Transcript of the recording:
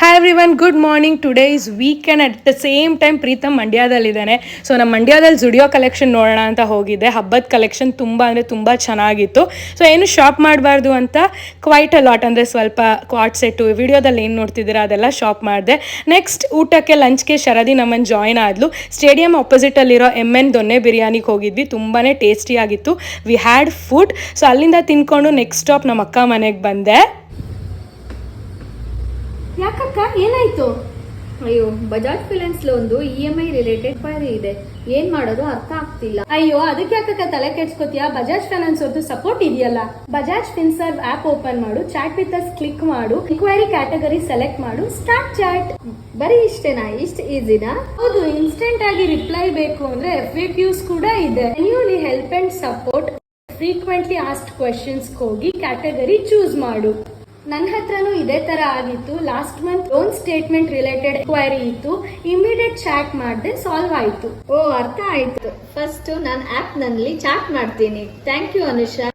Hi everyone, good morning. Today is weekend. At the same time Preetham ಮಂಡ್ಯದಲ್ಲಿದ್ದಾನೆ. So ನಮ್ಮ ಮಂಡ್ಯದಲ್ಲಿ Zudio collection ನೋಡೋಣ ಅಂತ ಹೋಗಿದ್ದೆ. ಹಬ್ಬದ ಕಲೆಕ್ಷನ್ ತುಂಬ ಅಂದರೆ ತುಂಬ ಚೆನ್ನಾಗಿತ್ತು. ಸೊ ಏನು ಶಾಪ್ ಮಾಡಬಾರ್ದು ಅಂತ ಕ್ವೈಟ್ ಅ ಲಾಟ್, ಅಂದರೆ ಸ್ವಲ್ಪ ಕ್ವಾಟ್ ಸೆಟ್ಟು ವಿಡಿಯೋದಲ್ಲಿ ಏನು ನೋಡ್ತಿದ್ದೀರಾ ಅದೆಲ್ಲ ಶಾಪ್ ಮಾಡಿದೆ. ನೆಕ್ಸ್ಟ್ ಊಟಕ್ಕೆ ಲಂಚ್ಗೆ ಶರದಿ ನಮ್ಮನ್ನು ಜಾಯ್ನ್ ಆದ್ಲು. ಸ್ಟೇಡಿಯಂ ಆಪೋಸಿಟಲ್ಲಿರೋ MN ದೊನ್ನೆ ಬಿರಿಯಾನಿಗೆ ಹೋಗಿದ್ವಿ. ತುಂಬಾ ಟೇಸ್ಟಿಯಾಗಿತ್ತು. We had food. ಸೊ ಅಲ್ಲಿಂದ ತಿನ್ಕೊಂಡು ನೆಕ್ಸ್ಟ್ ಸ್ಟಾಪ್ ನಮ್ಮ ಅಕ್ಕ ಮನೆಗೆ ಬಂದೆ. ಯಾಕಕ್ಕ ಏನಾಯ್ತು? ಅಯ್ಯೋ, ಬಜಾಜ್ ಫೈನಾನ್ಸ್ ಲೋನ್ದು EMI ರಿಲೇಟೆಡ್ ಕ್ವೈರಿ ಇದೆ. ಏನ್ ಮಾಡೋದು ಅರ್ಥ ಆಗ್ತಿಲ್ಲ. ಅಯ್ಯೋ, ಅದಕ್ಕೆ ಯಾಕಕ್ಕ ತಲೆ ಕೆಡ್ಸ್ಕೊತೀಯ? ಬಜಾಜ್ ಫೈನಾನ್ಸ್ ಅವ್ರದ್ದು ಸಪೋರ್ಟ್ ಇದೆಯಲ್ಲ. ಬಜಾಜ್ ಫಿನ್ಸರ್ವ್ ಆಪ್ ಓಪನ್ ಮಾಡು, ಚಾಟ್ ವಿತ್ ಅಸ್ ಕ್ಲಿಕ್ ಮಾಡು, ಇಕ್ವೈರಿ ಕ್ಯಾಟಗರಿ ಸೆಲೆಕ್ಟ್ ಮಾಡು, ಸ್ಟಾರ್ಟ್ ಚಾಟ್. ಬರೀ ಇಷ್ಟೇನಾ? ಇಷ್ಟ ಈಸಿನಾ? ಹೌದು, ಇನ್ಸ್ಟೆಂಟ್ ಆಗಿ ರಿಪ್ಲೈ ಬೇಕು ಅಂದ್ರೆ FAQs ಕೂಡ ಇದೆ. Newly help and support frequently asked questions ಹೋಗಿ ಕ್ಯಾಟಗರಿ ಚೂಸ್ ಮಾಡು. ನನ್ನ ಹತ್ರನೂ ಇದೇ ತರ ಆಗಿತ್ತು. Last month loan statement related query ಇತ್ತು. ಇಮಿಡಿಯೇಟ್ ಚಾಟ್ ಮಾಡಿದೆ, ಸಾಲ್ವ್ ಆಯ್ತು. ಓ, ಅರ್ಥ ಆಯ್ತು. ಫಸ್ಟ್ ನಾನು ಆಪ್ ನಲ್ಲಿ ಚಾಟ್ ಮಾಡ್ತೀನಿ. Thank you Anusha.